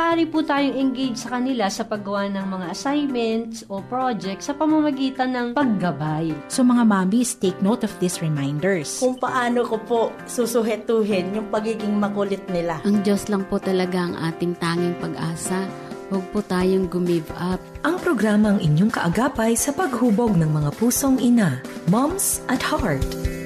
maaari po tayong engage sa kanila sa paggawa ng mga assignments o projects sa pamamagitan ng paggabay. So mga mommies, take note of these reminders. Kung paano ko po susuhetuhin yung pagiging makulit nila. Ang Diyos lang po talaga ang ating tanging pag-asa. Huwag po tayong gumive up. Ang programang inyong kaagapay sa paghubog ng mga pusong ina. Moms at Heart.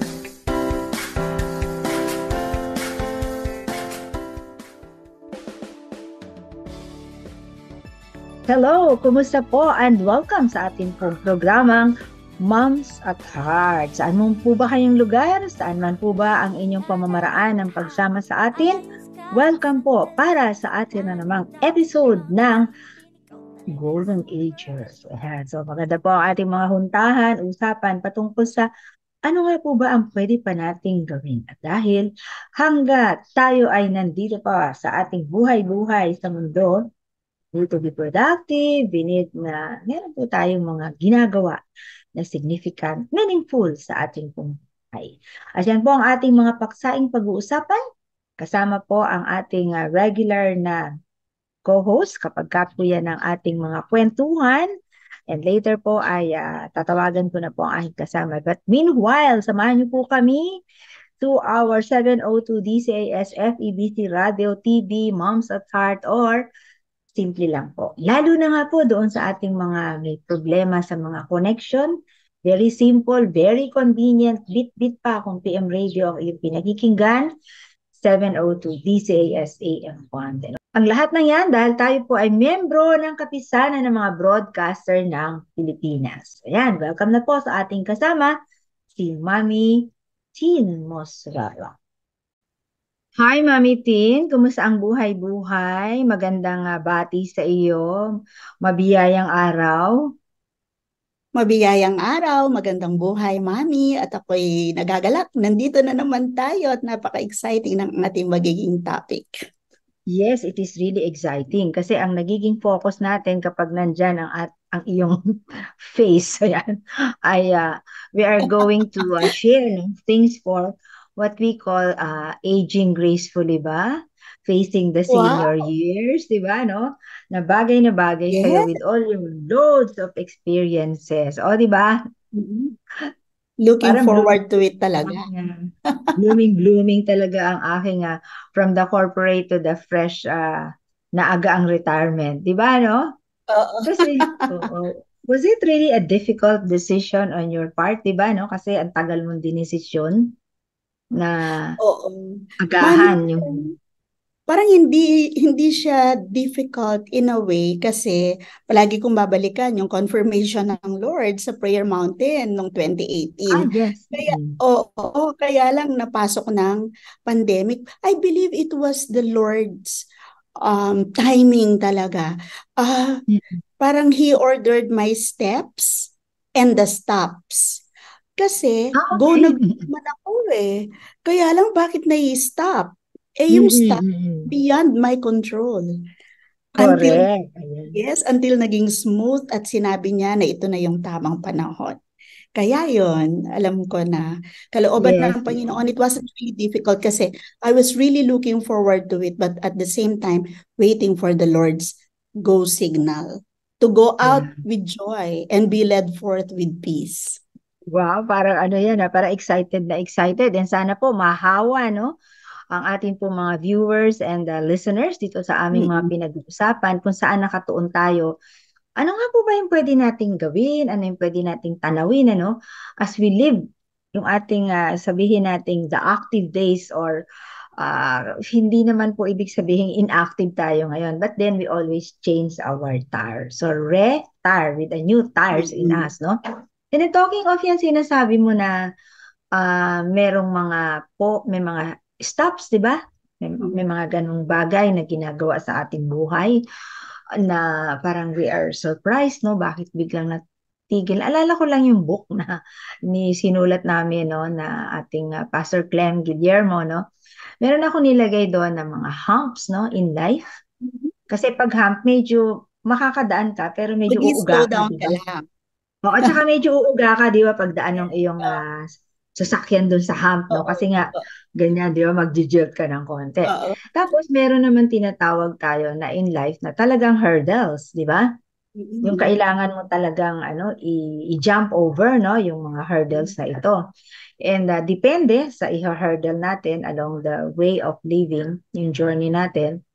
Hello! Kumusta po? And welcome sa ating pong programang Moms at Heart. Saan mo po ba kayong lugar? Saan man po ba ang inyong pamamaraan ng pagsama sa atin? Welcome po para sa atin na namang episode ng Golden Ages. So maganda po ang ating mga huntahan, usapan patungkol sa ano nga po ba ang pwede pa nating gawin. At dahil hanggat tayo ay nandito pa sa ating buhay-buhay sa mundo, to be productive, we need na meron po tayong mga ginagawa na significant, meaningful sa ating buhay. At yan po ang ating mga paksaing pag-uusapan. Kasama po ang ating regular na co-host kapag po yan ng ating mga kwentuhan. And later po ay tatawagan ko na po ang aking kasama. But meanwhile, samahan niyo po kami to our 702 DCAS FEBC Radio TV Moms at Heart or simple lang po. Lalo na nga po doon sa ating mga may problema sa mga connection. Very simple, very convenient. Bit-bit pa kung PM Radio ang iyong pinakikinggan. 702 DCAS AM1. Ang lahat ng yan dahil tayo po ay membro ng kapisanan ng mga broadcaster ng Pilipinas. Ayan, welcome na po sa ating kasama, si Mami Tin Mosrala. Hi, Mami Tin. Kumusta ang buhay-buhay? Magandang bati sa iyo. Mabiyayang araw. Mabiyayang araw, magandang buhay, Mami. At ako'y nagagalak. Nandito na naman tayo at napaka-exciting ng ating magiging topic. Yes, it is really exciting. Kasi ang nagiging focus natin kapag nandyan ang iyong face, ayan, ay we are going to share things for what we call aging gracefully ba? Facing the senior years, di ba, no? Na bagay sa'yo with all your loads of experiences. O, di ba? Looking forward to it talaga. Blooming talaga ang aking from the corporate to the fresh na agaang retirement. Di ba, no? Kasi, was it really a difficult decision on your part, di ba, no? Kasi ang tagal mong dinesisyon na agahan yung parang hindi siya difficult in a way kasi palagi kong babalikan yung confirmation ng Lord sa Prayer Mountain noong 2018. Yes. Kaya lang napasok ng pandemic. I believe it was the Lord's timing talaga. Parang He ordered my steps and the stops. Kasi go na naman ako eh. Kaya lang bakit na-stop? Yung stop beyond my control. Correct. Until naging smooth at sinabi niya na ito na yung tamang panahon. Kaya yon, alam ko na kalooban ng Panginoon. It wasn't really difficult kasi I was really looking forward to it but at the same time waiting for the Lord's go signal to go out with joy and be led forth with peace. Wow, parang parang excited na excited. And sana po mahawa, no? Ang ating po mga viewers and listeners dito sa aming mga pinag-uusapan kung saan nakatuon tayo. Ano nga po ba yung pwede nating gawin? Ano yung pwede nating tanawin, ano? As we live, yung ating sabihin nating the active days or hindi naman po ibig sabihin inactive tayo ngayon. But then we always change our tire. So retire with a new tires in us, no? And talking of yan, sinasabi mo na merong may mga stops, di ba? May mga ganong bagay na ginagawa sa ating buhay na parang we are surprised, no? Bakit biglang natigil? Alala ko lang yung book na sinulat namin, no? Na ating Pastor Clem Guillermo, no? Meron ako nilagay doon ng mga humps, no? In life. Kasi pag hump, medyo makakadaan ka, pero medyo uuga ka, down diba? ka lang. At saka medyo uuga ka, di ba, pagdaan ng iyong sasakyan dun sa hump, no? Oo. Kasi nga, ganyan, di ba, mag-jilt ka ng konti. Oo. Tapos, meron naman tinatawag tayo na in life na talagang hurdles, di ba? Yung Mm-mm. kailangan mo talagang i-jump over, no, yung mga hurdles na ito. And depende sa i-hurdle natin along the way of living, yung journey natin,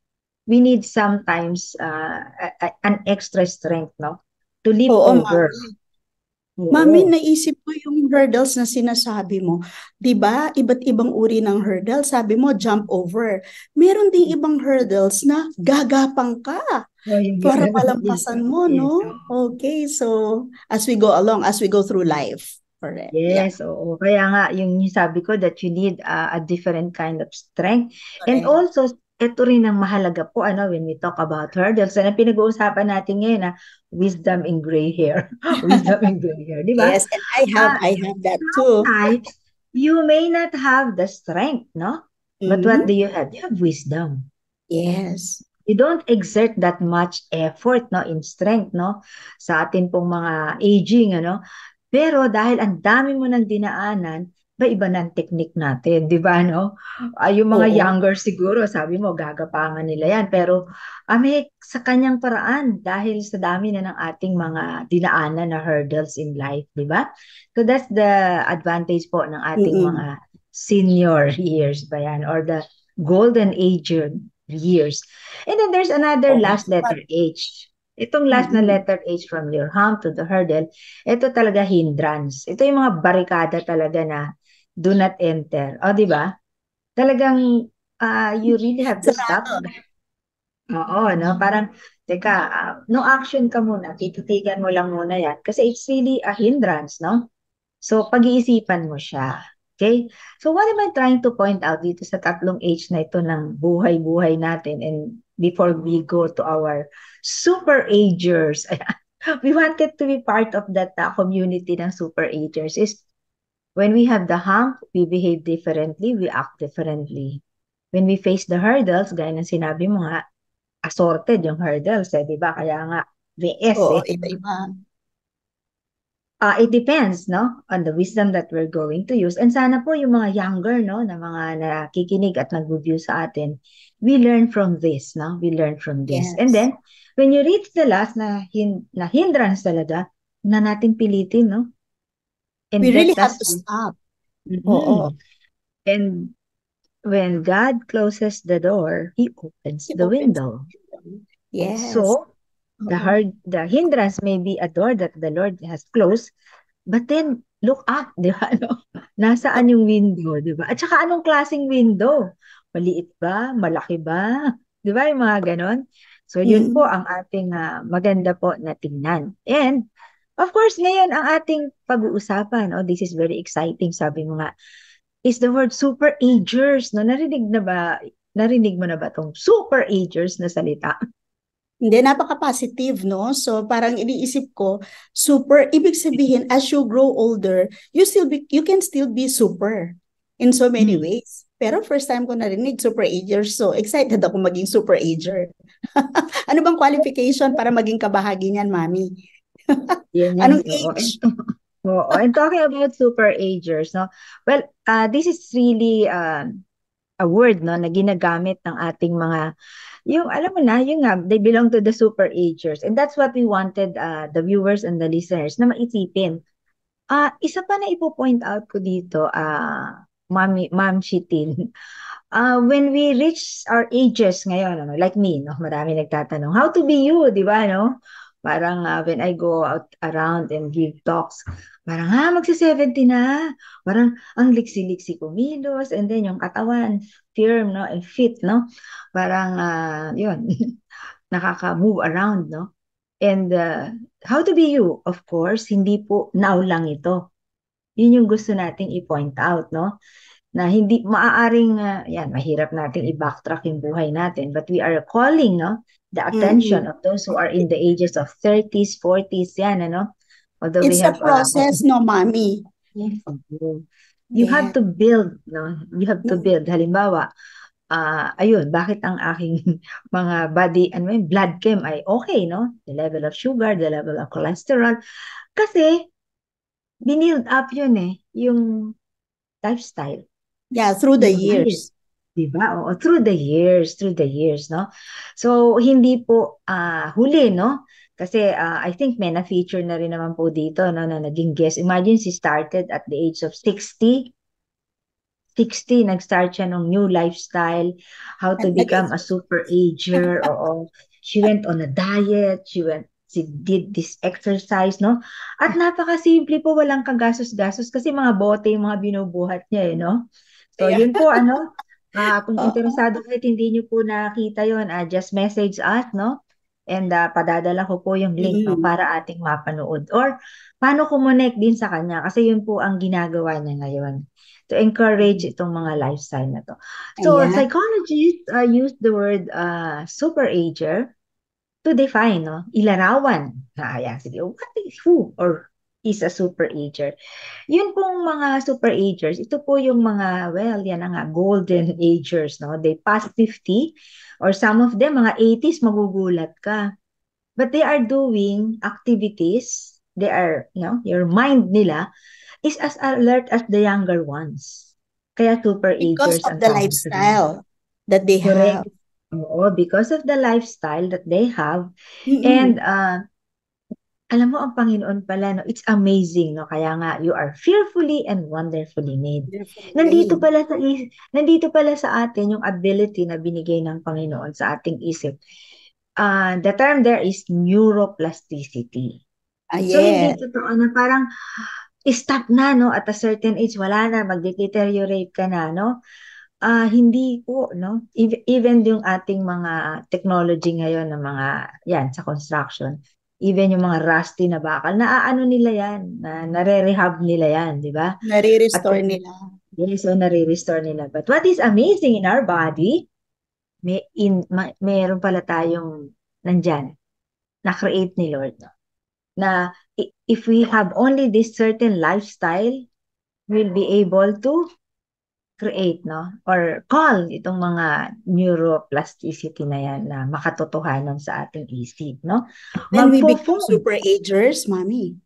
we need sometimes an extra strength, no, to leap Oo, over. Mami, Oo. naisip ko yung hurdles na sinasabi mo. 'Di ba? Iba't ibang uri ng hurdle. Sabi mo, jump over. Meron ding ibang hurdles na gagapang ka Oh, yung para yes, malampasan mo, yes. no? Okay, so as we go along, as we go through life. Correct. Yeah, Yes, oo. Kaya nga, yung sabi ko that you need a different kind of strength. And correct. also, ito rin ang mahalaga po, when we talk about hurdles, na pinag-uusapan natin ngayon, wisdom in gray hair. Wisdom in gray hair, di ba? Yes, and I have that too. Sometimes, you may not have the strength, no? But what Mhm. do you have? You have wisdom. Yes. You don't exert that much effort, no, in strength, no, sa atin pong mga aging, Pero dahil ang dami mo ng dinaanan, iba ng technique natin, di ba, no? Yung mga Oo. younger siguro, sabi mo, gagapangan nila yan. Pero may sa kanyang paraan dahil sa dami na ng ating mga dinaanan na hurdles in life, di ba? So that's the advantage po ng ating Mm-mm. mga senior years ba yan, or the golden age years. And then there's another Oo. last letter H. Itong last na Mm-mm. letter H from your hump to the hurdle, ito talaga hindrance. Ito yung mga barikada talaga na do not enter. O, di ba? Talagang you really have to stop. Sarado. Oo, no? Parang, teka, no action ka muna. Tititigan mo lang muna yan. Kasi it's really a hindrance, no? So, pag-iisipan mo siya. Okay? So, what am I trying to point out dito sa tatlong H na ito ng buhay-buhay natin, and before we go to our super agers, we wanted to be part of that community ng super agers, is when we have the hump, we behave differently, we act differently. When we face the hurdles, gaya ng sinabi mo nga, assorted yung hurdles, di ba? Kaya nga, VS Oo, iba-iba. It depends, no, on the wisdom that we're going to use. And sana po yung mga younger, no, na mga nakikinig at nag-review sa atin, we learn from this, no? We learn from this. And Yes. then, when you reach the last na hindrance talaga, na natin pilitin, no? And We really let have us, to stop. Oo. Mhm. And when God closes the door, He opens He the opens. window. Yes. So, Oo. the hindrance may be a door that the Lord has closed, but then, look up, di ba? No? Nasaan yung window, di ba? At saka anong klaseng window? Maliit ba? Malaki ba? Di ba yung mga ganon? So, yun po Mm. ang ating maganda po na tingnan. And, of course, ngayon ang ating pag-uusapan, this is very exciting, sabi mo nga, is the word super agers. No? Narinig mo na ba itong super agers na salita? Hindi, napaka-positive, no? So, parang iniisip ko, super, ibig sabihin, as you grow older, you can still be super in so many Hmm. ways. Pero first time ko narinig super ager, so excited ako maging super ager. Ano bang qualification para maging kabahagi niyan, Mami? Yan yan. Anong Oo. age? Oo. And talking about super agers, no? Well, this is really a word, no, na ginagamit ng ating mga, yung, alam mo na, yung nga, they belong to the super agers. And that's what we wanted the viewers and the listeners na maisipin. Isa pa na ipo-point out ko dito, Ma'am Shitin, when we reach our ages ngayon, like me, no, marami nagtatanong, how to be you, di ba, no? Parang when I go out around and give talks, parang magsi-70 na, parang ang liksi-liksi kumilos, and then yung katawan, firm, no, and fit, no? Parang, yun, nakaka-move around, no? And how to be you, of course, hindi po now lang ito. Yun yung gusto nating i-point out, no? Na hindi maaaring yan, mahirap nating i-backtrack yung buhay natin, but we are calling, no, the attention Mm-mm. of those who are in the ages of 30s, 40s, yan, although we It's a have process, no, Mami? yes, you have Yeah. to build, no, you have to build. Halimbawa, ayun, bakit ang aking mga body, blood chem ay okay, no? The level of sugar, the level of cholesterol, kasi binild up yun yung lifestyle. Yeah, through the Yung diet. years. Diba? Oo, through the years, no? So, hindi po huli, no? Kasi I think may na-feature na rin naman po dito, no, na naging guest. Imagine, she started at the age of 60. 60, nag-start siya ng new lifestyle, how to At become a super ager. Oo. She went on a diet, she did this exercise, no? At napakasimple po, walang kagastos-gastos kasi mga bote yung mga binubuhat niya, no? So, yeah. yun po, kung Oo. interesado kayo, hindi niyo po nakita yun, just message us, no? And padadala ko po yung link, no, Mm. para ating mapanood. Or, paano connect din sa kanya? Kasi yun po ang ginagawa niya ngayon to encourage itong mga lifestyle na to. So, Ayan. psychologists use the word superager to define, no? Ilarawan. Ayan, sige, what is who or is a superager? Yun pong mga superagers, ito po yung mga, well, yan ang golden agers, no? They past 50 or some of them, mga 80s, magugulat ka. But they are doing activities, they are, your mind nila is as alert as the younger ones. Kaya super Because agers of ang the tawag sa kanila. lifestyle that they Correct. have. Oo, because of the lifestyle that they have. Mm-mm. And alam mo, ang Panginoon pala, no, it's amazing, no? Kaya nga, you are fearfully and wonderfully made. Beautifully Nandito made. pala nandito pala sa atin yung ability na binigay ng Panginoon sa ating isip. The term there is neuroplasticity. So, hindi Yes. totoo na parang stop na, no? At a certain age, wala na, mag-deteriorate ka na, no? Hindi po, no? Even yung ating mga technology ngayon na mga, yan, sa construction, even yung mga rusty na bakal, naaano nila yan, nare-rehab nila yan, di ba? At Nare-restore nila. yes, so nare-restore nila. But what is amazing in our body, meron pala tayong nandyan, na-create ni Lord, no? Na if we have only this certain lifestyle, we'll be able to create, no? Or call itong mga neuroplasticity na yan na makatotohanan sa ating isip, no? Then we become Magpo-form. super agers, Mommy.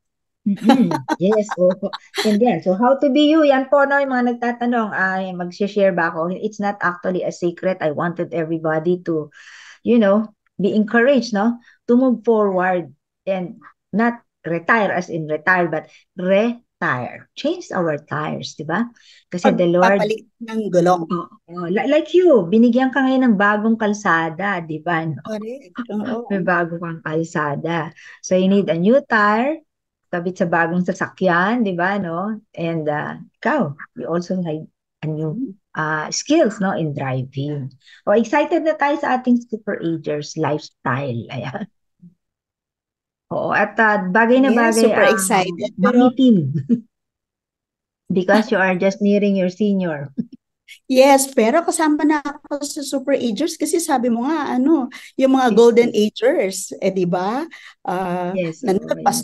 Yes, so, and then, so how to be you, yan po, no, yung mga nagtatanong, mag-share ba ako? It's not actually a secret. I wanted everybody to, be encouraged, no? To move forward and not retire as in retire, but retire. Change our tires, di ba? Kasi the Lord, Pagpapalit ng gulong. like you, binigyan ka ngayon ng bagong kalsada, di ba? No? Correct. Oo. May bago kang kalsada. So you need a new tire, kabit sa bagong sasakyan, di ba? No? And ikaw, you also have a new skills, no, in driving. O, excited na tayo sa ating super agers lifestyle. Ayan. Oo, at bagay na Yes, bagay super ang excited. Pero mangitim because you are just nearing your senior. yes, pero kasama na ako sa super agers kasi sabi mo nga, yung mga 60. golden agers, di ba? Yes,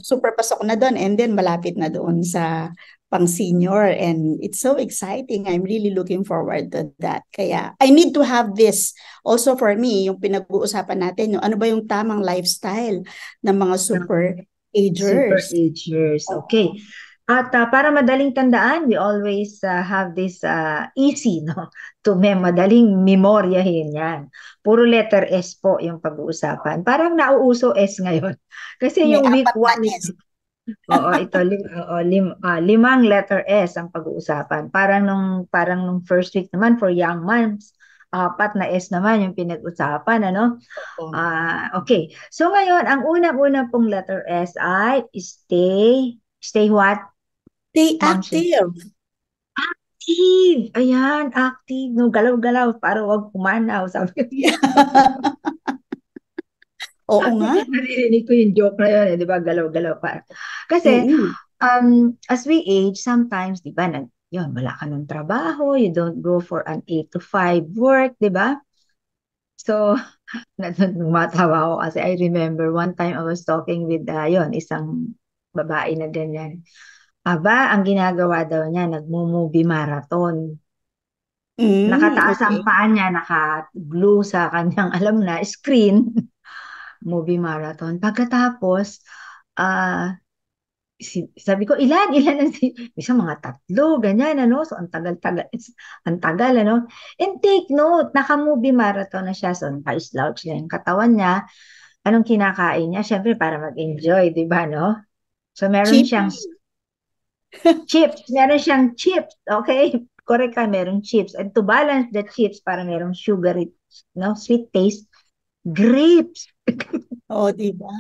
Super pasok na doon and then malapit na doon sa pang senior and it's so exciting. I'm really looking forward to that. Kaya I need to have this also for me, yung pinag-uusapan natin, yung ano ba yung tamang lifestyle ng mga super Super agers. agers. Okay. At para madaling tandaan, we always have this easy, no? Madaling memoryahin yan. Puro letter S po yung pag-uusapan. Parang nauuso S ngayon. Kasi May yung week 1 apat na S. oo, ito 5 letter S ang pag-uusapan. Parang nung first week naman for young moms, 4 na S naman yung pinag-usapan, ano? Okay. So ngayon, ang unang-unang pong letter S ay stay what? Stay Ma'am Shi? active. Active. Ayan, active. No, galaw-galaw para wag pumanaw. Sabi ko. Oo nga. Naririnig ko yung joke na yun, di ba? Galaw-galaw pa. Kasi, as we age, sometimes, di ba, wala ka ng trabaho, you don't go for an 8 to 5 work, di ba? So, matawa ako kasi I remember one time I was talking with, isang babae na ganyan. Aba, ang ginagawa daw niya, nagmo-movie marathon. Nakataas ang paa niya, naka-glue sa kanyang, alam na, screen. Movie marathon. Pagkatapos, sabi ko, ilan ang isa mga 3, ganyan, ano? So, ang tagal, ano? And take note, naka-movie marathon na siya. So, naka-slouch lang yung katawan niya. Anong kinakain niya? Siyempre, para mag-enjoy, di ba, no? So, meron Cheap. siyang chips, okay? Correct ka, meron chips. And to balance the chips, para merong sugary, no? Sweet taste, grapes. Oh, di ba?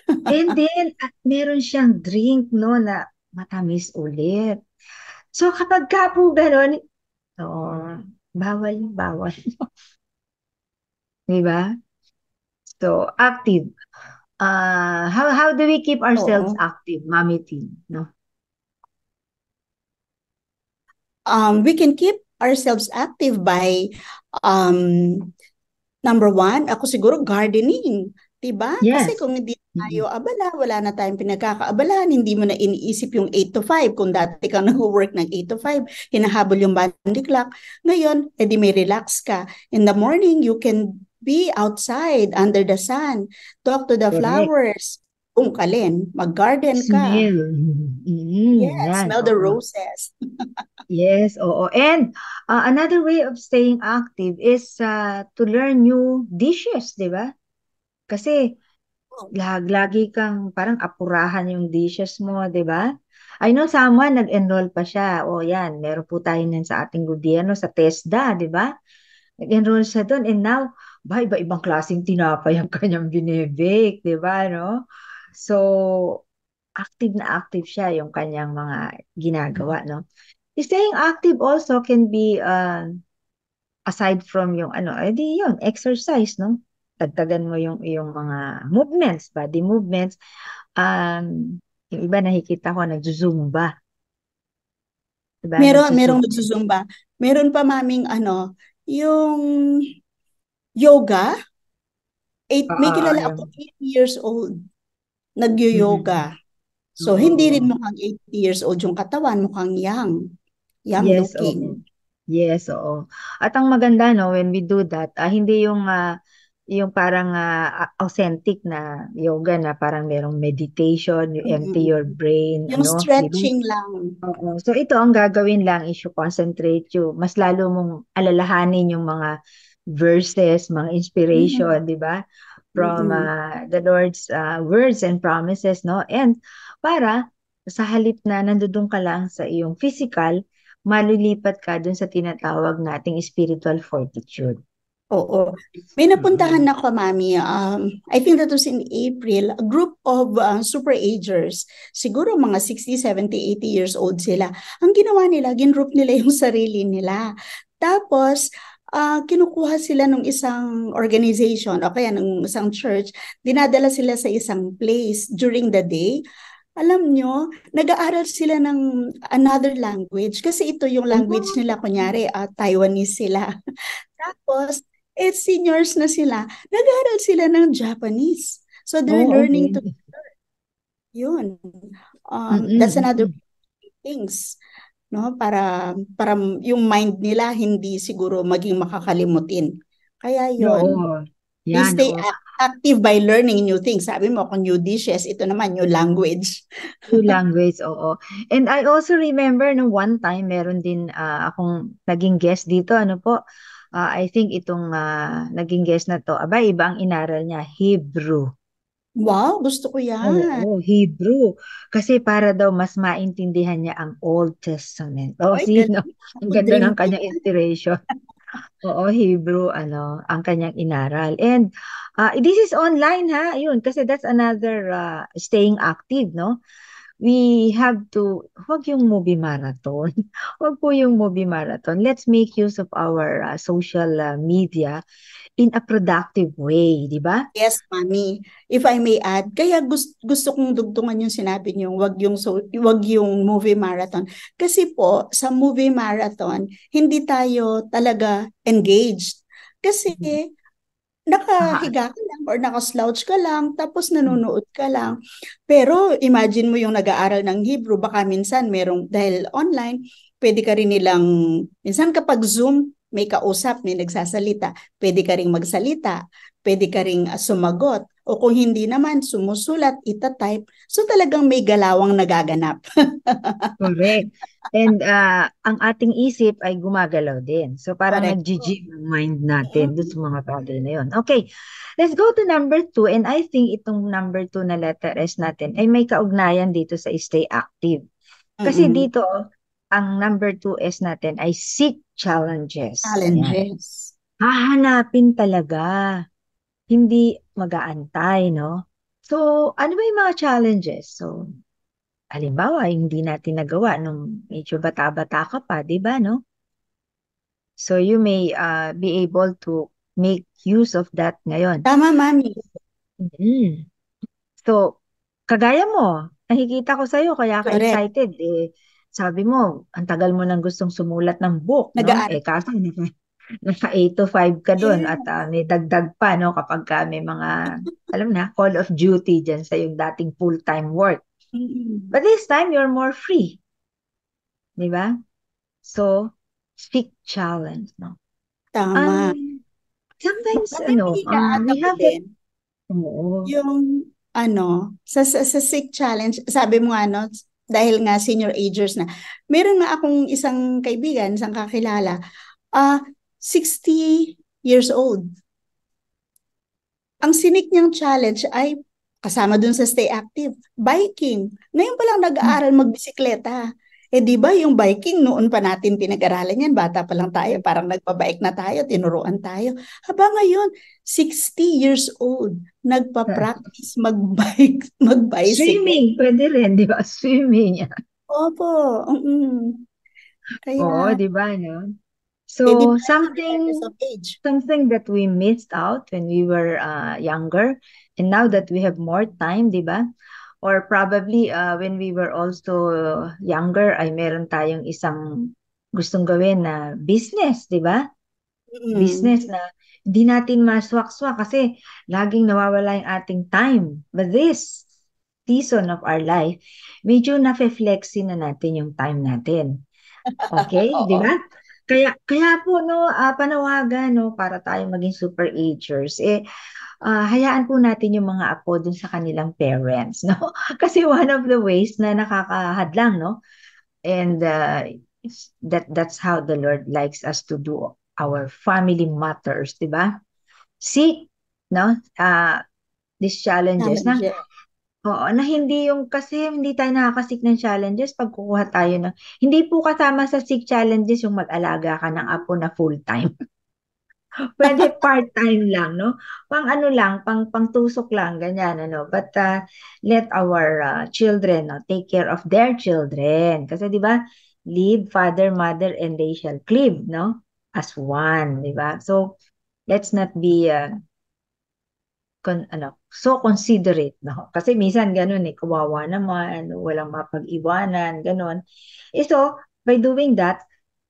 And then, meron siyang drink, no, na matamis ulit. So, kapag ka po gano'n, bawal. Di ba? So, active. How do we keep ourselves Oo. active, Mommy T? No? We can keep ourselves active by number one, ako siguro gardening. Diba? Kasi Yes. kung hindi tayo abala, wala na tayong pinagkakaabalahan, hindi mo na iniisip yung 8 to 5. Kung dati kang nag-work ng 8 to 5, hinahabol yung body clock. Ngayon, edi may relax ka. In the morning, you can be outside under the sun, talk to the Correct. flowers, ungkalin, mag-garden ka. Smell. Yes, Yan, smell the oo. roses. Yes, oo. And another way of staying active is to learn new dishes, di ba? Kasi lagi kang parang apurahan yung dishes mo, di ba? I know someone nag-enroll pa siya. O yan, meron po tayo nan sa ating gobyerno sa TESDA, di ba? Nag-enroll siya doon and now, iba-ibang klaseng tinapay ang kanyang binibake, di ba, no? So, active siya yung kanyang mga ginagawa, no? Staying active also can be aside from yung edi yun, exercise, no? Dagdagan mo yung iyong mga movements, body movements. Yung iba nakikita ko nagzumba. Diba? Merong nagsusumba. Meron pa maming yung yoga. May kilala ako, 80 years old, nagyo-yoga. So, hindi rin mukhang 80 years old yung katawan, mukhang young Yes, looking. Yes, oo. At ang maganda, no, when we do that, hindi yung parang authentic na yoga na parang merong meditation, you empty your brain, Yung di ba? stretching lang. Oo. So ito, ang gagawin lang is you concentrate you. Mas lalo mong alalahanin yung mga verses, mga inspiration, di ba? From the Lord's words and promises, no? And para sa halip na nandoon ka lang sa iyong physical, malilipat ka dun sa tinatawag nating spiritual fortitude. Oo. May napuntahan na ko, Mami. I think that was in April. A group of super agers. Siguro mga 60, 70, 80 years old sila. Ang ginawa nila, ginroup nila yung sarili nila. Tapos, kinukuha sila ng isang organization o kaya ng isang church. Dinadala sila sa isang place during the day. Alam nyo, nag-aaral sila ng another language kasi ito yung language nila, kunyari, Taiwanese sila. Tapos, seniors na sila, nag-aaral sila ng Japanese. So, they're learning to yun. That's another things, no? Para yung mind nila hindi siguro maging makakalimutin. Kaya yun. They stay active by learning new things. Sabi mo, kung new dishes, ito naman, new language. New language, oo. And I also remember nung one time, meron din akong naging guest dito, I think itong naging guest na to, iba ang inaral niya, Hebrew. Wow, gusto ko yan. Oo, Hebrew. Kasi para daw mas maintindihan niya ang Old Testament. Ang ganda ng kanyang inspiration. Oo, Hebrew, ang kanyang inaral. And this is online, yun, kasi that's another staying active, no? We have to, wag yung movie marathon. Wag po yung movie marathon. Let's make use of our social media in a productive way, di ba? Yes, Mami. If I may add, kaya gusto kong dugtungan yung sinabi niyo, wag yung movie marathon. Kasi po, sa movie marathon, hindi tayo talaga engaged. Kasi nakahiga ka lang or nakaslouch ka lang, tapos nanonood ka lang. Pero imagine mo yung nag-aaral ng Hebrew, baka minsan dahil online, pwede ka rin nilang, minsan kapag Zoom, may kausap, may nagsasalita, pwede ka ring magsalita, pwede ka ring sumagot, o kung hindi naman, sumusulat, itatype. So talagang may galawang nagaganap. Correct. And ang ating isip ay gumagalaw din. So parang Correct. nag-gym ang mind natin doon sa mga bagay na yun. Okay, let's go to number 2. And I think itong number 2 na letter S natin ay may kaugnayan dito sa stay active. Kasi Mm-mm. dito, ang number 2S natin ay seek challenges. Ayan. Challenges. Hahanapin talaga. Hindi mag-aantay, no? So, ano ba yung mga challenges? So, halimbawa, hindi natin nagawa nung medyo bata-bata ka pa, di ba, no? So, you may be able to make use of that ngayon. Tama, Mami. Mhm. So, kagaya mo, nakikita ko sa'yo, kaya ka Correct. excited. Sabi mo, ang tagal mo nang gustong sumulat ng book, no? Nag-aaral. Kaso naka 8 to 5 ka doon Yes. at may dagdag pa, no? Kapag may mga, alam na, call of duty dyan sa yung dating full-time work. Mm-mm. But this time, you're more free. Di ba? So, seek challenge, no? Tama. Sometimes, Mami, may i-add we ako have din. Oo. Yung sa SIG challenge, sabi mo dahil nga senior agers na, meron nga akong isang kaibigan, isang kakilala, 60 years old. Ang sinik niyang challenge ay kasama dun sa stay active, biking. Ngayon pa lang nag-aaral magbisikleta. Di ba yung biking noon pa natin pinag-aralan yan, bata pa lang tayo, parang nagpa-bike na tayo, tinuruan tayo. Haba ngayon, 60 years old, nagpa-practice mag-bicycle. Swimming, pwede rin, di ba? Swimming. Opo. Kaya, Oo, di ba, no? pwede So, ba regardless of age? something that we missed out when we were younger, and now that we have more time, di ba? Or probably when we were also younger, ay meron tayong isang gustong gawin na business, di ba? Business na hindi natin maswak-swak kasi laging nawawala yung ating time. But this season of our life, medyo nafe-flexi na natin yung time natin. Okay, di ba? Kaya po, no, panawagan, no, para tayo maging super agers, hayaan po natin yung mga apo dun sa kanilang parents, no? Kasi one of the ways na nakakahadlang, no? And that's how the Lord likes us to do our family matters, di ba? Seek, no? These challenges na, oo, na hindi kasi hindi tayo nakakasik ng challenges pag kukuha tayo ng, hindi po kasama sa seek challenges yung mag-alaga ka ng apo na full-time. Pwede part-time lang, no? Pang-tusok lang, ganyan, ano. But let our children, no, take care of their children. Kasi, di ba, leave father, mother, and they shall cleave, no? As one, di ba? So, let's not be so considerate, no? Kasi minsan ganun kawawa naman, walang mapag-iwanan, ganun. So, by doing that,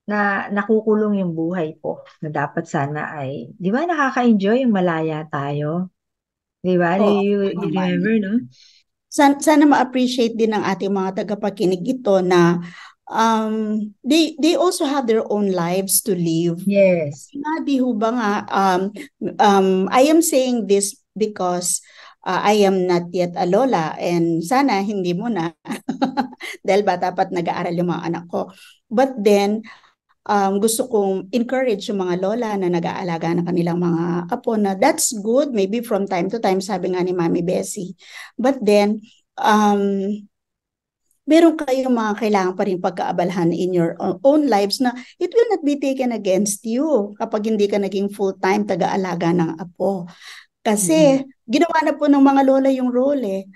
na nakukulong yung buhay po na dapat sana ay, di ba nakaka-enjoy yung malaya tayo? Di ba? You remember, no? Sana ma-appreciate din ng ating mga tagapakinig ito na they also have their own lives to live. Yes. Di ho ba nga, I am saying this because I am not yet a lola and sana hindi mo na dahil bata pa't nag-aaral yung mga anak ko. But then, gusto kong encourage yung mga lola na nag-aalaga ng kanilang mga apo na that's good, maybe from time to time, sabi nga ni Mami Bessie. But then, meron kayong mga kailangan pa rin pagkaabalahan in your own lives na it will not be taken against you kapag hindi ka naging full-time taga-alaga ng apo. Kasi ginawa na po ng mga lola yung role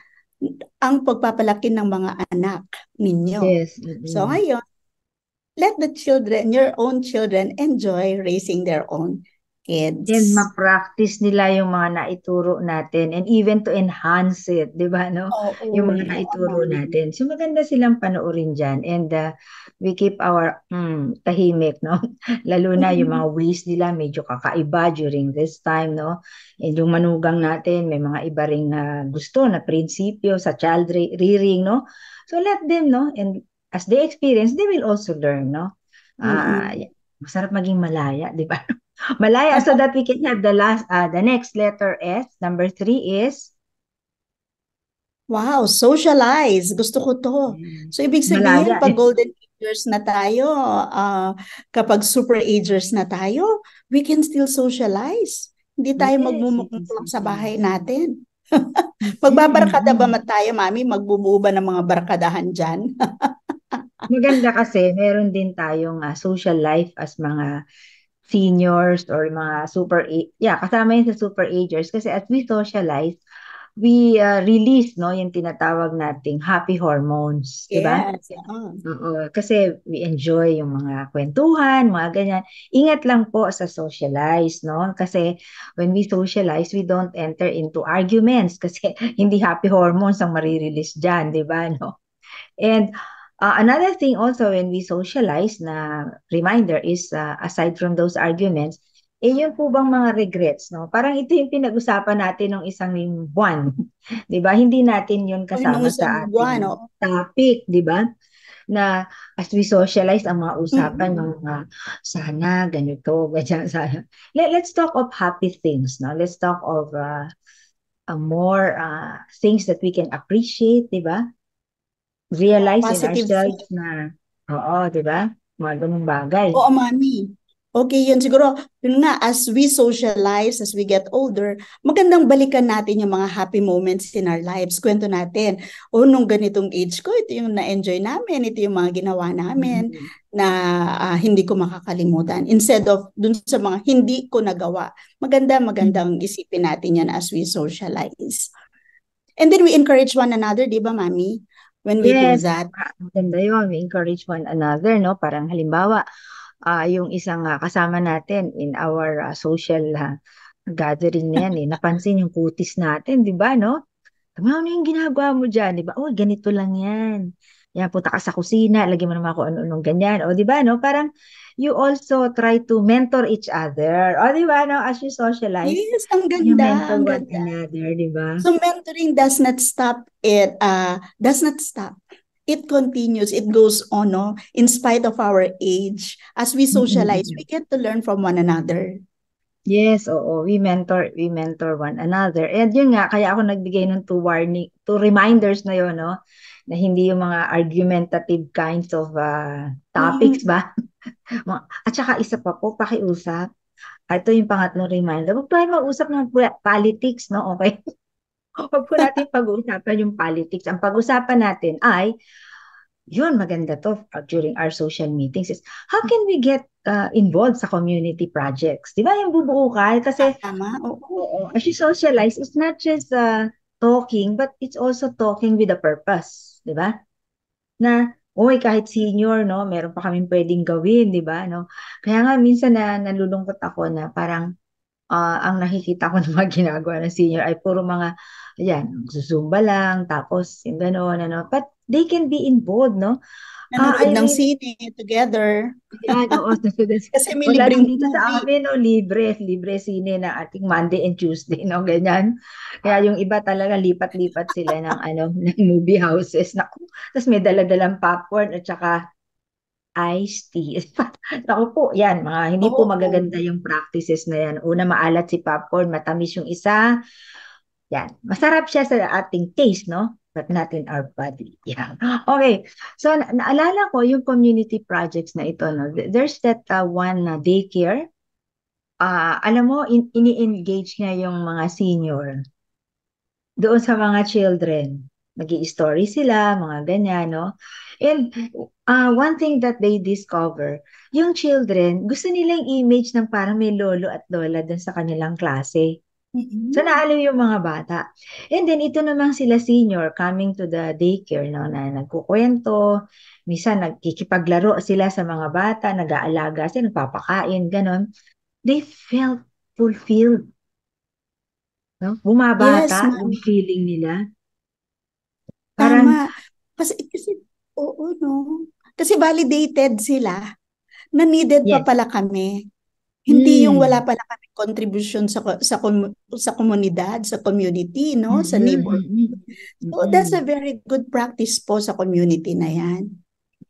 ang pagpapalaki ng mga anak ninyo. Yes. So ngayon, let the children, your own children, enjoy raising their own kids. And ma-practice nila yung mga naituro natin and even to enhance it, di ba, no? Yung mga naituro natin. So maganda silang panoorin dyan and we keep our tahimik, no? Lalo na yung mga ways nila medyo kakaiba during this time, no? And yung manugang natin, may mga iba ring gusto na prinsipyo sa child rearing, no? So let them, no? And as they experience, they will also learn, no? Masarap maging malaya, di ba? Malaya so that we can have the next letter S. Number 3 is Wow, socialize. Gusto ko to. So, ibig sabihin, malaya. pag golden agers na tayo, kapag super agers na tayo, we can still socialize. Hindi tayo Yes, magmumuklap sa bahay yes. natin. Mm, Magbabarkada ba mm. tayo, Mami? Magbubuo ba ng mga barkadahan dyan? Maganda kasi meron din tayong social life as mga seniors or mga kasama yun sa super agers kasi as we socialize, we release no yung tinatawag nating happy hormones, 'di ba? Yes. Oo, kasi we enjoy yung mga kwentuhan, mga ganyan. Ingat lang po sa socialize, no? Kasi when we socialize, we don't enter into arguments kasi hindi happy hormones ang marirelease diyan, 'di ba, no? And another thing also when we socialize na reminder is aside from those arguments, yun po bang mga regrets, no? Parang ito yung pinag-usapan natin ng isang buwan, 'di ba? Hindi natin yun Nung kasama isang sa buwan, ating no? topic, 'di ba? Na as we socialize ang mga usapan Mm-mm. ng mga sana ganito, ganyan sana. Let's talk of happy things, no? Let's talk of more things that we can appreciate, 'di ba? Realize in Positive ourselves thing. na, oo, di ba? Mga ganung bagay. Oo, Mami. Okay, yun siguro, yun nga, as we socialize, as we get older, magandang balikan natin yung mga happy moments in our lives. Kwento natin, nung ganitong age ko, ito yung na-enjoy namin, ito yung mga ginawa namin Mm. na hindi ko makakalimutan. Instead of dun sa mga hindi ko nagawa, magandang isipin natin yan as we socialize. And then we encourage one another, di ba, Mami? When we do Yes, that. maganda yun. We encourage one another, no? Parang halimbawa, yung isang kasama natin in our social gathering na yan, napansin yung kutis natin, di ba, no? Ano yung ginagawa mo dyan, di ba? Oh, ganito lang yan. Yan, punta ka sa kusina, lagyan mo naman ako ano-anong ganyan. O, di ba, no? Parang you also try to mentor each other. O, di ba, no? As you socialize, Yes, ang you ganda, mentor ang one ganda. another, di ba? So mentoring does not stop. It continues. It goes on, no? In spite of our age, as we socialize, we get to learn from one another. Yes, oo. We mentor one another. And yun nga, kaya ako nagbigay ng two reminders na yun, no? Na hindi yung mga argumentative kinds of topics ba? At saka isa pa po, pakiusap. Ito yung pangatlong reminder. Huwag tayo mag-usap ng politics, no? Okay? Huwag po natin pag-uusapan yung politics. Ang pag-usapan natin ay, yun, maganda to during our social meetings is, how can we get involved sa community projects? Di ba yung bubuo ka? Kasi, Tama? Oo. as you socialize, it's not just talking, but it's also talking with a purpose. Di ba? Na, kahit senior, no, meron pa kaming pwedeng gawin, di ba? No? Kaya nga, minsan nalulungkot ako na parang, ang nakikita ko na mga ginagawa ng senior ay puro mga, zumba lang, tapos yung gano'n, ano. But they can be involved, no? Nanonood ng sine together. Oo. Kasi may Wala libreng lang dito sa movie. amin, no, libre sine na ating Monday and Tuesday, no, ganyan. Kaya yung iba talaga lipat-lipat sila ng, ng movie houses. Naku, tapos may dala-dalang popcorn at saka iced tea. Naku po, yan, hindi po magaganda yung practices na yan. Una, maalat si popcorn, matamis yung isa. Yan, masarap siya sa ating taste, no? But not in our body. Yeah. Okay. So, naalala ko yung community projects na ito, no? There's that one daycare. Alam mo, ini-engage niya yung mga senior doon sa mga children. Nag-i-story sila, mga ganyan, no? And one thing that they discover, yung children, gusto nilang image ng parang may lolo at lola doon sa kanilang klase. So, naaliw yung mga bata. And then, ito namang sila senior coming to the daycare, no, na nagkukwento, minsan nagkikipaglaro sila sa mga bata, nag-aalaga sila, nagpapakain, ganon. They felt fulfilled. No? Bumabata yung feeling nila. Parang, tama. Kasi, oo, no? Kasi validated sila na needed pa pala kami. Hindi yung wala pala kami contribution sa komunidad, sa community, no? Sa neighborhood. So that's a very good practice po sa community na yan.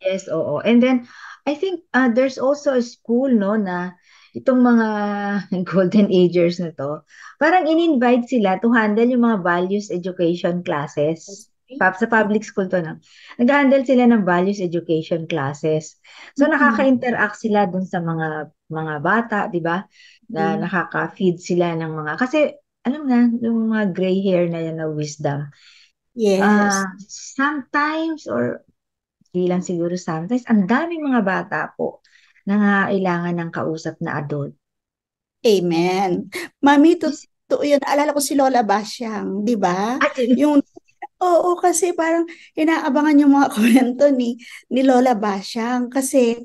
Yes, oo. And then, I think there's also a school, no, na itong mga golden agers na to, parang in-invite sila to handle yung mga values education classes. Sa public school to, no? Nag-handle sila ng values education classes. So, nakaka-interact sila dun sa mga bata, di ba? Na nakaka-feed sila ng mga, kasi, alam na, yung mga gray hair na yan na wisdom. Yes. Sometimes, or di lang siguro sometimes, ang daming mga bata po na nangailangan ng kausap na adult. Amen. Mami, totoo yun. Naalala ko si Lola Basyang, di ba? Yung Oo, kasi parang inaabangan yung mga kwento ni Lola Basyang kasi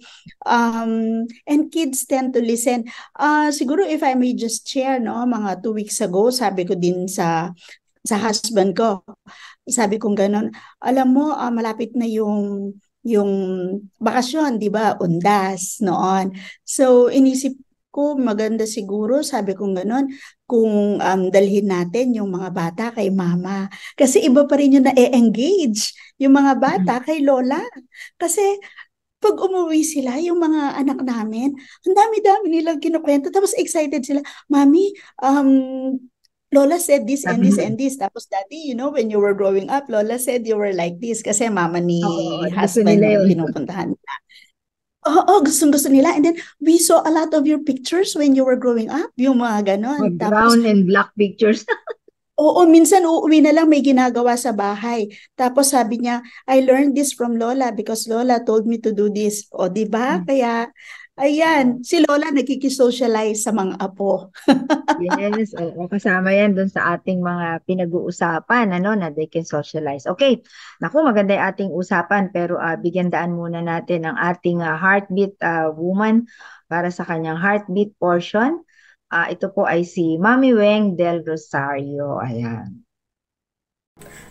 and kids tend to listen. Siguro if I may just share, no, mga 2 weeks ago, sabi ko din sa husband ko, sabi kong ganun, alam mo, malapit na yung bakasyon, di ba? Undas noon. So inisip ko maganda siguro, sabi kong ganun, kung dalhin natin yung mga bata kay mama. Kasi iba pa rin yung na-engage yung mga bata kay lola. Kasi pag umuwi sila, yung mga anak namin, ang dami-dami nilang kinukwento. Tapos excited sila, Mami, Lola said this and this and this. Tapos daddy, when you were growing up, Lola said you were like this. Kasi mama ni gusto husband nila yung yun. pinupuntahan nila. Oo, gustong-gusto nila. And then, we saw a lot of your pictures when you were growing up. Yung mga ganon. Brown and black pictures. Oo, minsan uuwi na lang may ginagawa sa bahay. Tapos sabi niya, I learned this from Lola because Lola told me to do this. O, di ba? Kaya, ayan, si Lola nagkikisocialize sa mga apo. Yes, oo, kasama yan dun sa ating mga pinag-uusapan, na they can socialize. Okay, naku, maganda yung ating usapan, pero bigyan daan muna natin ang ating heartbeat woman para sa kanyang heartbeat portion. Ito po ay si Mami Weng Del Rosario. Ayan.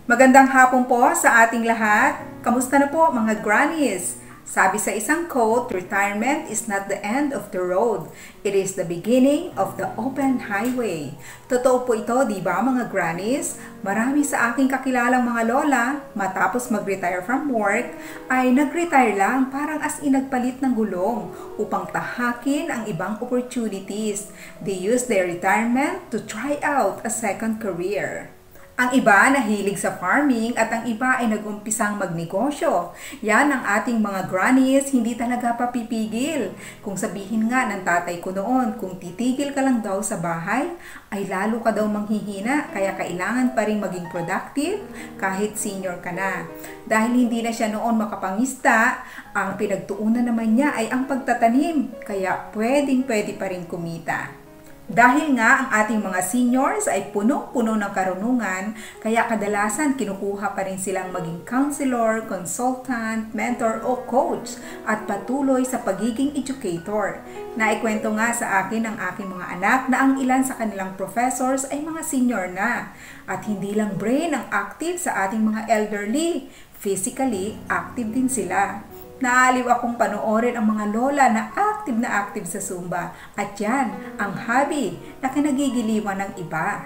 Magandang hapon po sa ating lahat. Kamusta na po mga grannies? Sabi sa isang quote, retirement is not the end of the road. It is the beginning of the open highway. Totoo po ito, di ba mga grannies? Marami sa aking kakilalang mga lola, matapos mag-retire from work, ay nag-retire lang parang as in nagpalit ng gulong upang tahakin ang ibang opportunities. They use their retirement to try out a second career. Ang iba nahilig sa farming at ang iba ay nag-umpisang magnegosyo. Yan ang ating mga grannies, hindi talaga papipigil. Kung sabihin nga ng tatay ko noon, kung titigil ka lang daw sa bahay, ay lalo ka daw manghihina, kaya kailangan pa rin maging productive kahit senior ka na. Dahil hindi na siya noon makapangista, ang pinagtuunan naman niya ay ang pagtatanim, kaya pwedeng-pwede pa rin kumita. Dahil nga ang ating mga seniors ay punong-puno ng karunungan, kaya kadalasan kinukuha pa rin silang maging counselor, consultant, mentor o coach at patuloy sa pagiging educator. Naikwento nga sa akin ng aking mga anak na ang ilan sa kanilang professors ay mga senior na. At hindi lang brain ang active sa ating mga elderly, physically active din sila. Naaliw akong panoorin ang mga lola na active sa Zumba at yan ang hobby na kinagigiliwan ng iba.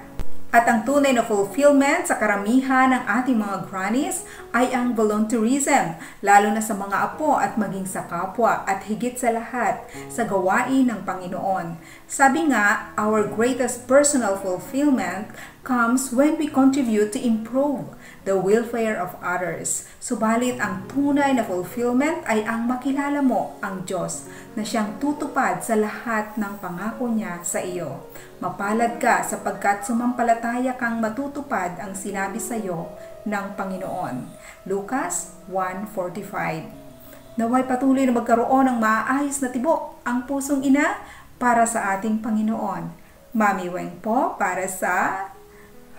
At ang tunay na fulfillment sa karamihan ng ating mga grannies ay ang volunteerism, lalo na sa mga apo at maging sa kapwa at higit sa lahat sa gawain ng Panginoon. Sabi nga, our greatest personal fulfillment comes when we contribute to improve the welfare of others. Subalit ang tunay na fulfillment ay ang makilala mo ang Diyos na siyang tutupad sa lahat ng pangako niya sa iyo. Mapalad ka sapagkat sumampalataya kang matutupad ang sinabi sa iyo ng Panginoon. Lucas 1:45. Naway patuloy na magkaroon ng maayos na tibok ang pusong ina para sa ating Panginoon. Mami Weng po para sa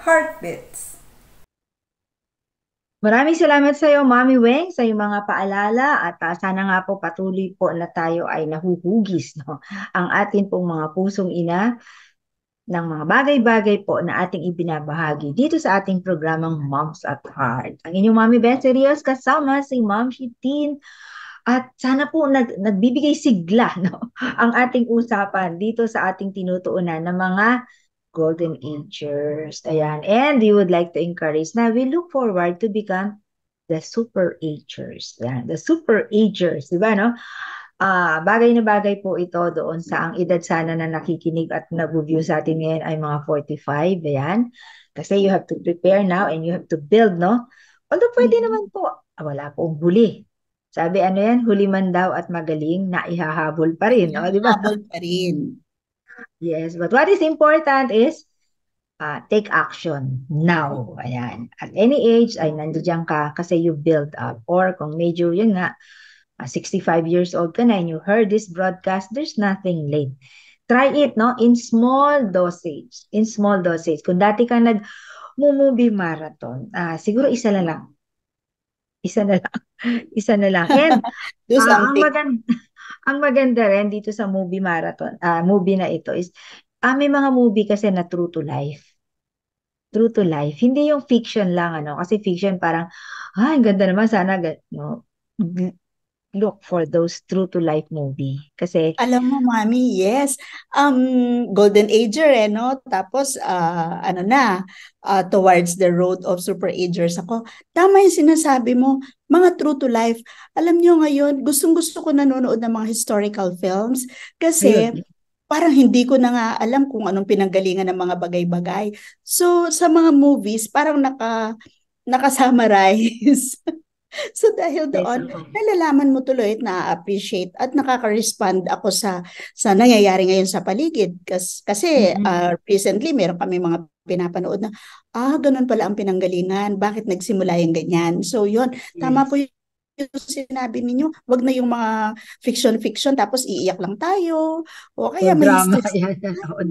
Heartbeats. Maraming salamat sa iyo, Mami Weng, sa iyong mga paalala at sana nga po patuloy po na tayo ay nahuhugis ang atin pong mga pusong ina ng mga bagay-bagay po na ating ibinabahagi dito sa ating programang Moms at Heart. Ang inyong Mami Beth Serios kasama si Ma'am Shitin at sana po nagbibigay sigla ang ating usapan dito sa ating tinutuunan ng mga Golden Agers. Ayan. And we would like to encourage na we look forward to become the Super Agers. Ayan. The Super Agers. Diba, no? Bagay na bagay po ito doon sa ang edad sana na nakikinig at nag-view sa atin ngayon ay mga 45, ayan. Kasi you have to prepare now and you have to build, no? Although pwede naman po, wala pong huli. Sabi ano yan, huli man daw at magaling, naihahabol pa rin, no? Di ba? Habol pa rin. Yes, but what is important is take action now. Ayan. At any age ay nandiyan ka kasi you build up. Or kung medyo yun nga, 65 years old ka na and you heard this broadcast, there's nothing late. Try it, no? In small dosage. In small dosage. Kung dati ka nag-movie marathon, siguro isa na lang. Isa na lang. Isa na lang. And Do ang something. ang maganda rin dito sa movie marathon, movie na ito is, may mga movie kasi na true to life. True to life. Hindi yung fiction lang, ano? Kasi fiction parang, ang ganda naman, sana, no? Look for those true to life movie. Kasi, Alam mo, Mami, yes. Golden Ager, no? Tapos, towards the road of super agers ako. Tama yung sinasabi mo, mga true to life. Alam nyo ngayon, gustong-gusto ko nanonood ng mga historical films kasi ayun, parang hindi ko na nga alam kung anong pinanggalingan ng mga bagay-bagay. So, sa mga movies, parang naka-summarize. So dahil yes, doon, nalalaman mo tuloy at na-appreciate at nakaka-respond ako sa nangyayari ngayon sa paligid. Kasi recently, meron kami mga pinapanood na, ganun pala ang pinanggalingan. Bakit nagsimula yung ganyan? So yun, tama po yung sinabi ninyo. Wag na yung mga fiction-fiction tapos iiyak lang tayo. O kaya may drama. stress. Yan,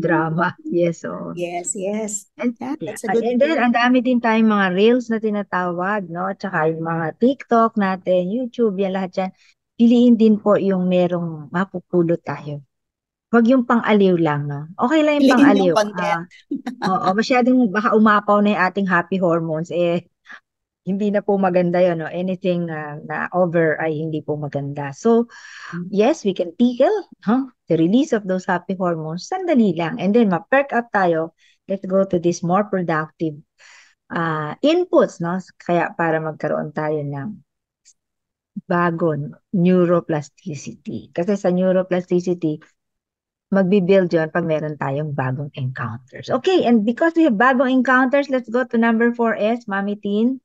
drama. Yes, Yes, yes. And, Yeah, that's a good and then, thing. ang dami din tayong mga reels na tinatawag, no? Tsaka yung mga TikTok natin, YouTube, yan lahat yan. Piliin din po yung merong mapupulot tayo. Huwag yung pang-aliw lang, no? Okay lang yung Piliin yung pang-aliw. content. Oo, masyadong baka umapaw na yung ating happy hormones. Hindi na po maganda yun, no? Anything na over ay hindi po maganda. So, yes, we can tickle, the release of those happy hormones. Sandali lang. And then, ma-perk up tayo. Let's go to this more productive inputs, no? Kaya para magkaroon tayo ng bagong neuroplasticity. Kasi sa neuroplasticity, magbibuild yun pag meron tayong bagong encounters. Okay, and because we have bagong encounters, let's go to number 4S, Mami Teen.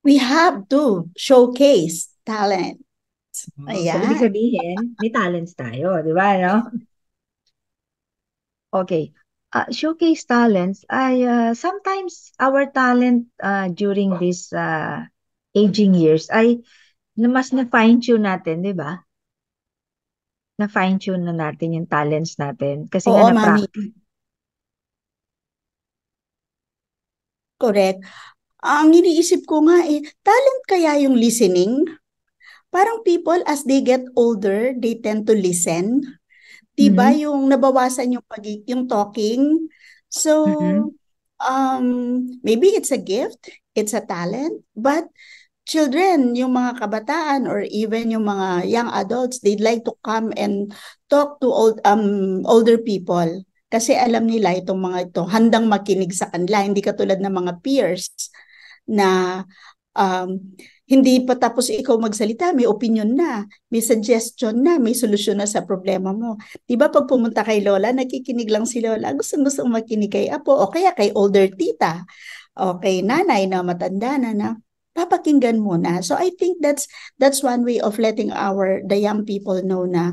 We have to showcase talent. So, Ayan. ibig sabihin, may talents tayo, di ba, no? Okay. Showcase talents ay sometimes our talent during this aging years ay mas na-fine-tune natin, di ba? Na-fine-tune na natin yung talents natin. Kasi Oo, nga Mami. na-practice. Correct. Ang iniisip ko nga talent kaya yung listening? Parang people as they get older, they tend to listen. Diba yung nabawasan yung talking? So, maybe it's a gift, it's a talent, but children, yung mga kabataan or even yung mga young adults, they'd like to come and talk to older people. Kasi alam nila itong mga ito, handang makinig sa kanila, hindi katulad ng mga peers na hindi pa tapos ikaw magsalita, may opinion na, may suggestion na, may solusyon na sa problema mo. Diba pag pumunta kay Lola, nakikinig lang si Lola, gusto makinig kay Apo o kaya kay older tita o kay nanay na matanda na papakinggan muna. So I think that's one way of letting the young people know na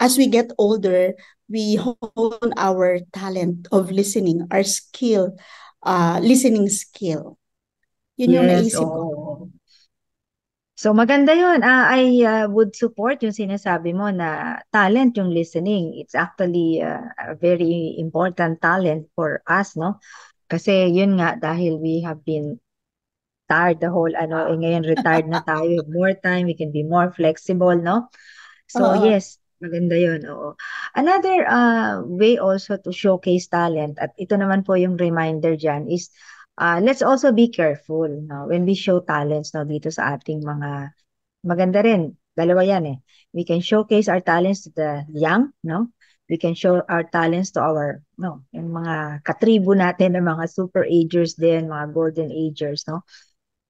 as we get older, we hone our talent of listening, our skill, listening skill. Yun yung naisip ko. So maganda yun. I would support yung sinasabi mo na talent yung listening. It's actually a very important talent for us, no? Kasi yun nga, dahil we have been tired the whole ngayon retired na tayo, more time, we can be more flexible, no? So yes, maganda yun. Oo. Another way also to showcase talent, at ito naman po yung reminder dyan, is let's also be careful, no? When we show talents, no, dito sa ating mga, maganda rin, dalawa yan eh. We can showcase our talents to the young, no? We can show our talents to yung mga katribo natin, ng mga super agers din, mga golden agers, no?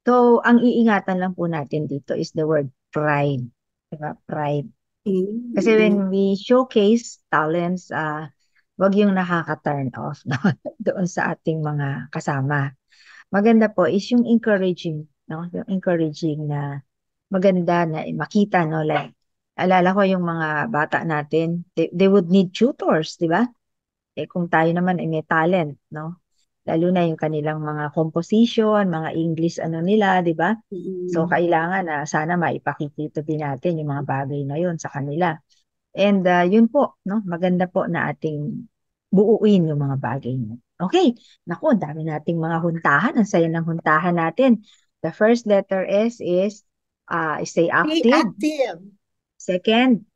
So, ang iingatan lang po natin dito is the word pride. Diba? Pride. Kasi Mm. when we showcase talents, wag yung nakaka-turn off no? Doon sa ating mga kasama. Maganda po is yung encouraging, no? Yung encouraging na maganda na makita, no? Like, alala ko yung mga bata natin, they would need tutors, di ba? Eh kung tayo naman ay may talent, no? Lalo na yung kanilang mga composition, mga English ano nila, di ba? So Mm. kailangan na sana maipakikita din natin yung mga bagay na yun sa kanila. And yun po, no? Maganda po na ating buuin yung mga bagay na. Okay, naku, ang dami nating mga huntahan. Ang saya ng huntahan natin. The first letter S is stay Be active. active. Second,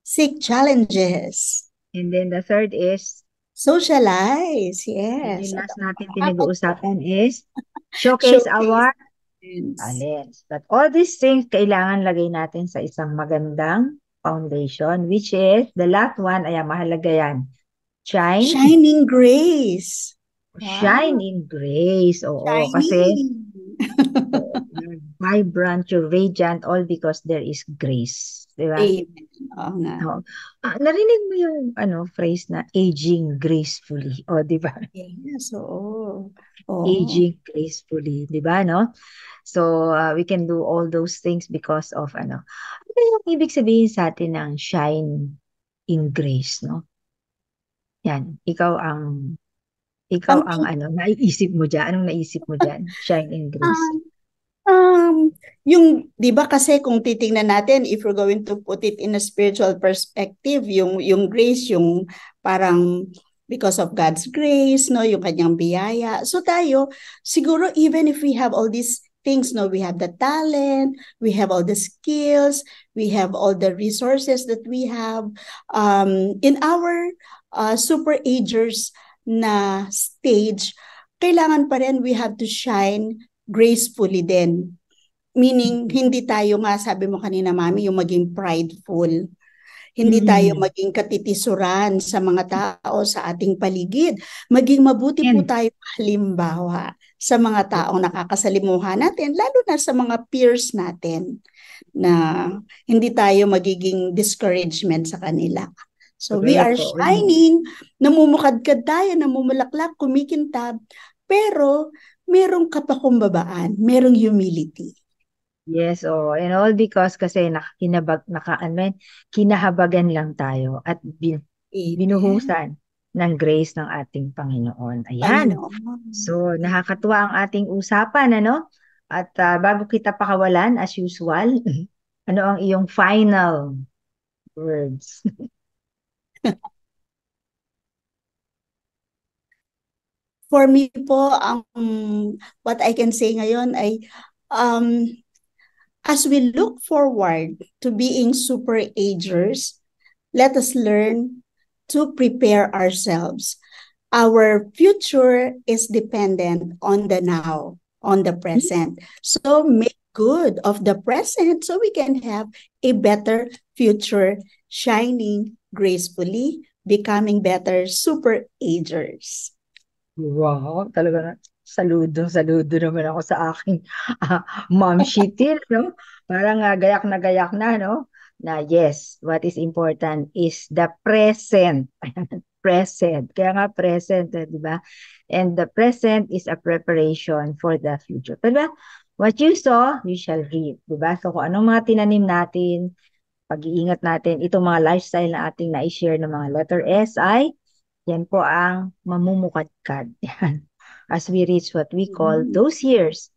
Seek challenges. and then the third is, Socialize. and Yes. yung At last natin apat, pinag-uusapan is, showcase showcase our talents. talents. But all these things, kailangan lagay natin sa isang magandang foundation, which is, the last one, ay mahalaga yan. Shining grace. Shine Wow. in grace. Oo, kasi Shining. you're vibrant, you're radiant, all because there is grace. Di ba? Amen. Oo nga. Oo. Narinig mo yung phrase na aging gracefully. O, di ba? Yes, oo. Oo. Aging gracefully. Di ba, no? So, we can do all those things because of ano yung ibig sabihin sa atin ng shine in grace, no? Yan. Ikaw ang Something, naiisip mo dyan. Anong naisip mo dyan? Shine in grace. yung, di ba kasi kung titingnan natin, if we're going to put it in a spiritual perspective, yung grace, yung parang because of God's grace, no, yung kanyang biyaya. So tayo, siguro even if we have all these things, no, we have the talent, we have all the skills, we have all the resources that we have, in our super agers na stage, kailangan pa rin we have to shine gracefully din. Meaning, hindi tayo nga, sabi mo kanina, Mami, yung maging prideful. Hindi tayo maging katitisuran sa mga tao sa ating paligid. Maging mabuti po tayo halimbawa sa mga taong nakakasalimuhan natin, lalo na sa mga peers natin, na hindi tayo magiging discouragement sa kanila. So we are shining, namumukadkad tayo, namumulaklak, kumikintab, pero merong kapakumbabaan, merong humility. Yes, and all because kasi kinahabagan lang tayo at binuhusan ng grace ng ating Panginoon. Ayan. So, nakakatuwa ang ating usapan, ano? At bago kita pakawalan, as usual, ano ang iyong final words? For me po, what I can say ngayon ay, as we look forward to being super agers, let us learn to prepare ourselves. Our future is dependent on the now, on the present. So make good of the present so we can have a better future, shining gracefully, becoming better super agers. Wow, talaga na. Saludo naman ako sa aking mom shitil, no? Parang gayak na, no? Na yes, what is important is the present. Present. Kaya nga present, di ba? And the present is a preparation for the future. Diba? What you sow, you shall reap. Diba? So kung anong mga tinanim natin, pag-iingat natin, itong mga lifestyle na ating na-share ng mga letter S ay yan po ang mamumukadkad. As we reach what we call those years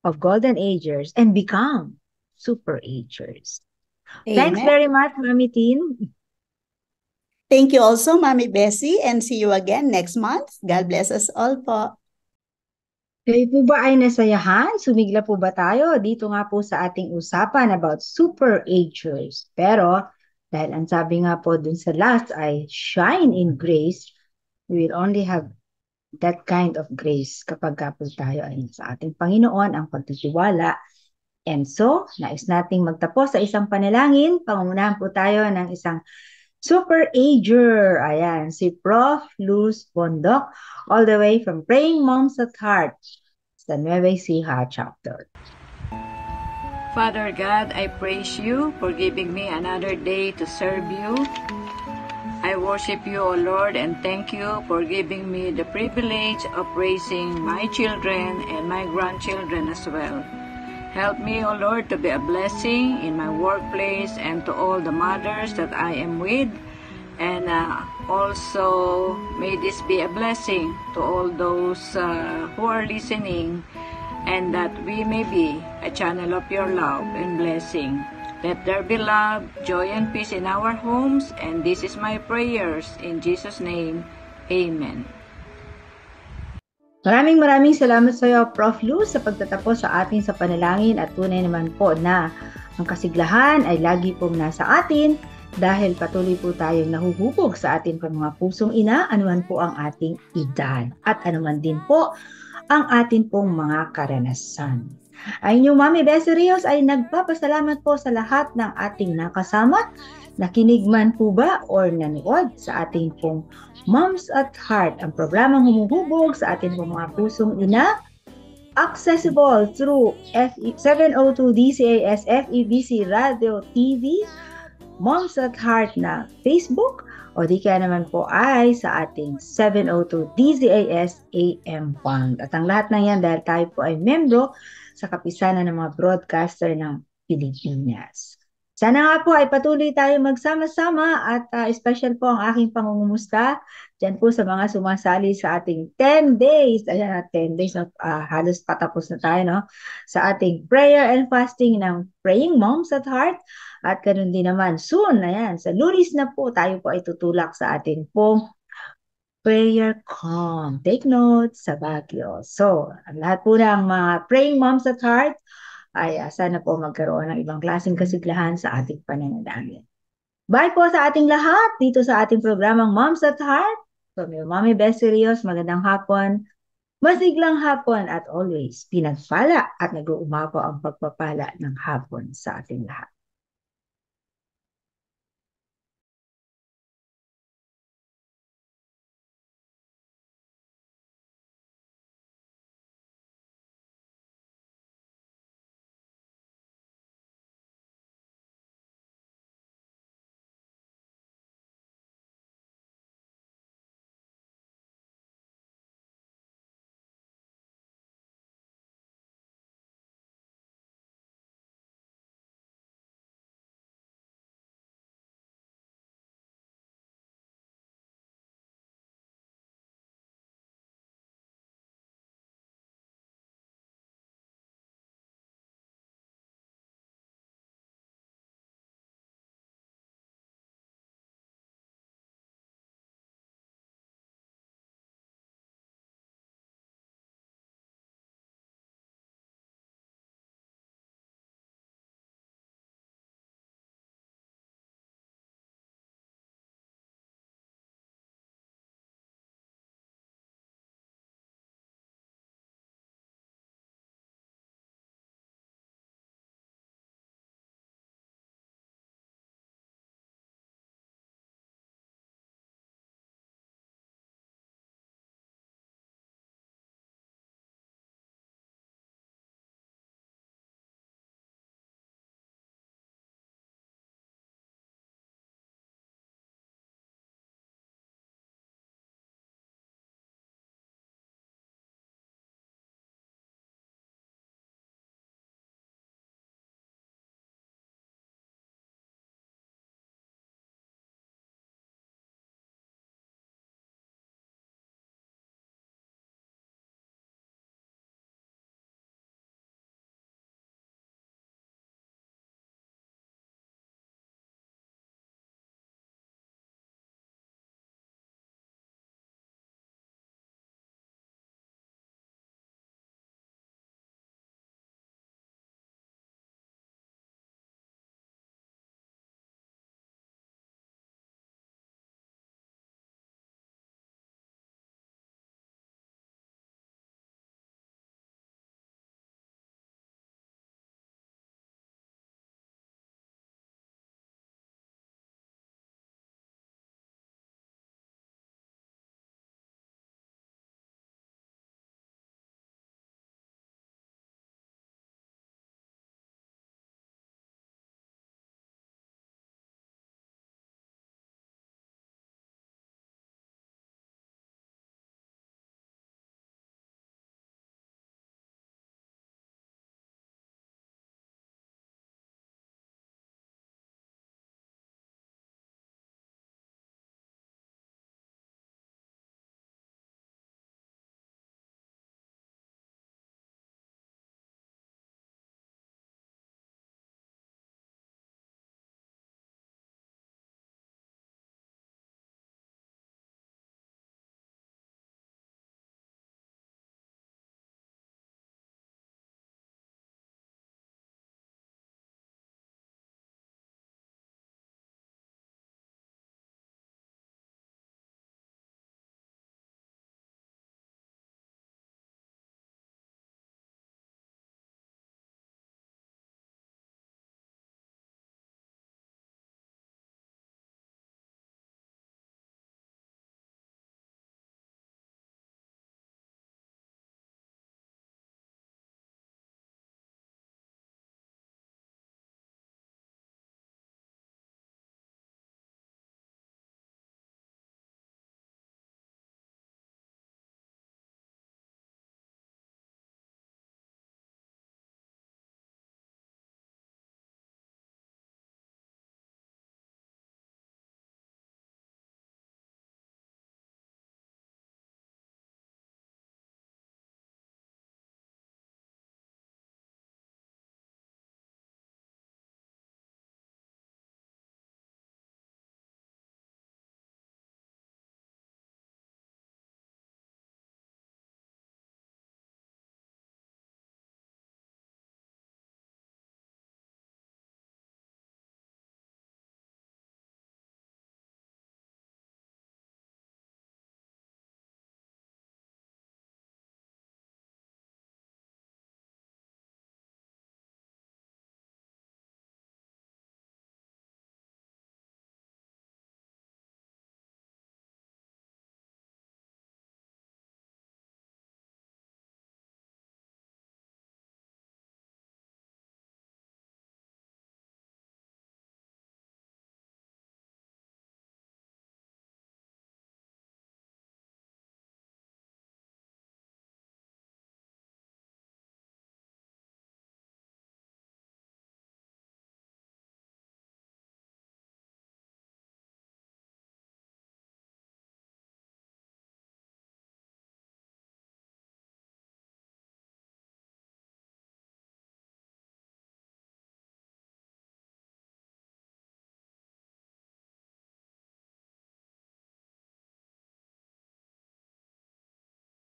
of golden agers and become super agers. Amen. Thanks very much, Mami Tin. Thank you also, Mami Bessie, and see you again next month. God bless us all po. Kayo po ba ay nasayahan? Sumigla po ba tayo? Dito nga po sa ating usapan about super agers. Pero dahil ang sabi nga po dun sa last ay shine in grace, we will only have that kind of grace kapag po tayo ay sa ating Panginoon, ang pagtitiwala. And so, nais nating magtapos sa isang panalangin. Pangungunahan po tayo ng isang super ager. Ayan, si Prof. Luz Bondok, all the way from Praying Moms at Heart sa Nueva Ecija chapter. Father God, I praise you for giving me another day to serve you. I worship you, O Lord, and thank you for giving me the privilege of raising my children and my grandchildren as well. Help me, O Lord, to be a blessing in my workplace and to all the mothers that I am with. And also, may this be a blessing to all those who are listening, and that we may be a channel of your love and blessing. Let there be love, joy, and peace in our homes, and this is my prayers in Jesus' name. Amen. Maraming salamat sa iyo, Prof. Luz, sa pagtatapos sa atin sa panalangin, at tunay naman po na ang kasiglahan ay lagi pong nasa atin dahil patuloy po tayong nahuhubog sa atin pang mga pusong ina, anuman po ang ating edad at anuman din po ang atin pong mga karanasan. Ang inyong Mami Bessie Rios ay nagpapasalamat po sa lahat ng ating nakasama, nakinig man po ba or nanood sa ating pong Moms at Heart, ang programang humuhubog sa ating pong mga pusong ina, accessible through 702 DCAS FEBC Radio TV, Moms at Heart na Facebook, o di kaya naman po ay sa ating 702 DZAS AM Band. At ang lahat ng yan dahil tayo po ay membro sa kapisanan ng mga broadcaster ng Pilipinas. Sana nga po ay patuloy tayo magsama-sama at special po ang aking pangungumusta dyan po sa mga sumasali sa ating 10 days. Ayan, 10 days, halos patapos na tayo, no? Sa ating prayer and fasting ng Praying Moms at Heart. At ganun din naman, soon, ayan, sa Lunes na po, tayo po ay tutulak sa ating pong prayer calm. Take note sa Baguio. So, ang lahat po ng mga Praying Moms at Heart ay sana po magkaroon ng ibang klaseng kasiglahan sa ating pananalangin. Bye po sa ating lahat dito sa ating programang Moms at Heart. So, Mami Bessie Rios, magandang hapon, masiglang hapon, at always pinagpala at nag-uumapo ang pagpapala ng hapon sa ating lahat.